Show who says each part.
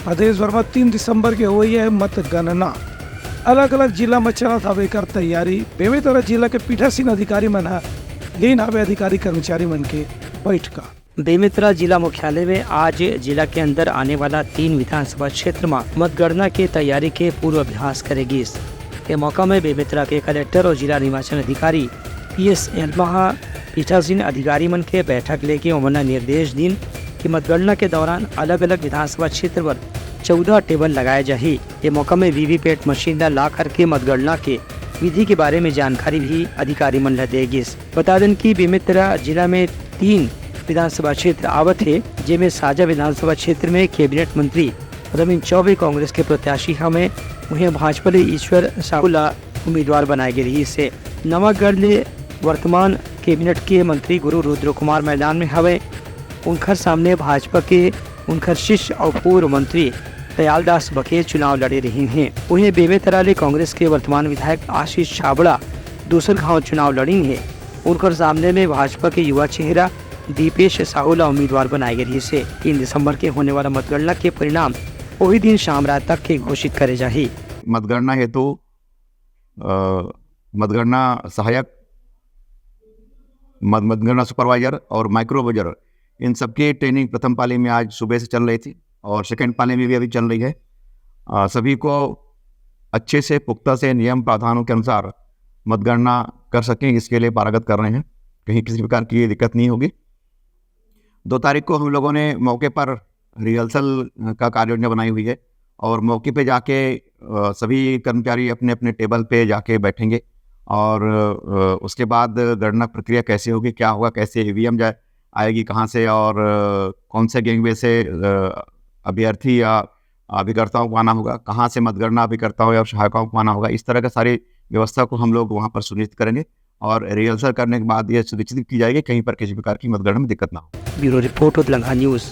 Speaker 1: प्रदेश भर में 3 दिसंबर के हुई है मतगणना। अलग अलग जिला में चला था बेकर तैयारी। बेमेतरा जिला के पीठासीन अधिकारी मन लेन आवे अधिकारी कर्मचारी मन के बैठका।
Speaker 2: बेमेतरा जिला मुख्यालय में आज जिला के अंदर आने वाला 3 विधानसभा क्षेत्र में मतगणना के तैयारी के पूर्वाभ्यास करेगी। के मौका में बेमेतरा के कलेक्टर और जिला निर्वाचन अधिकारी PS एलमहा पीठासीन अधिकारी मन के बैठक लेके उन्होंने निर्देश दिन कि मतगणना के दौरान अलग अलग विधानसभा क्षेत्र पर 14 टेबल लगाए जाही। ये मौका में वीवीपैट मशीन ला करके मतगणना के विधि के बारे में जानकारी भी अधिकारी मन देगी। बता दें कि बेमेतरा जिला में 3 विधानसभा क्षेत्र आवत है, जिनमें साझा विधानसभा क्षेत्र में कैबिनेट मंत्री रवीन चौबे कांग्रेस के प्रत्याशी हमें उन्हें भाजपा ले ईश्वर साहुला उम्मीदवार बनाए गए रही से। नवागढ़ ले वर्तमान कैबिनेट के मंत्री गुरु रुद्र कुमार मैदान में हवे। उनकर सामने भाजपा के उनकर शिष्य और पूर्व मंत्री दयालदास बघेल चुनाव लड़े रहे हैं। उन्हें बेमेतरा ले कांग्रेस के वर्तमान विधायक आशीष छाबड़ा दूसर गाँव चुनाव लड़ी है। उनकर सामने में भाजपा के युवा चेहरा दीपेश साहुला उम्मीदवार बनाए गए से। 3 दिसंबर के होने वाला मतगणना के परिणाम वही दिन शाम रात तक के घोषित करे जाही।
Speaker 3: मतगणना हेतु मतगणना सहायक, मतगणना सुपरवाइजर और माइक्रोवाइजर, इन सबकी ट्रेनिंग प्रथम पाली में आज सुबह से चल रही थी और सेकंड पाली में भी अभी चल रही है। सभी को अच्छे से पुख्ता से नियम प्रावधानों के अनुसार मतगणना कर सकें, इसके लिए पारंगत कर रहे हैं। कहीं किसी प्रकार की दिक्कत नहीं होगी। 2 तारीख को हम लोगों ने मौके पर रिहर्सल का कार्य योजना बनाई हुई है और मौके पे जाके सभी कर्मचारी अपने अपने टेबल पे जाके बैठेंगे और उसके बाद गणना प्रक्रिया कैसे होगी, क्या होगा, कैसे ईवीएम आएगी, कहाँ से और कौन से गैंगवे से अभ्यर्थी या अभिकर्ताओं को आना होगा, कहाँ से मतगणना अभिकर्ताओं या सहायकों को आना होगा। इस तरह का सारी व्यवस्था को हम लोग वहाँ पर सुनिश्चित करेंगे और रिहर्सल करने के बाद ये सुनिश्चित की जाएगी कहीं पर किसी प्रकार की मतगणना में दिक्कत ना हो।
Speaker 2: Bureau report Telangana news.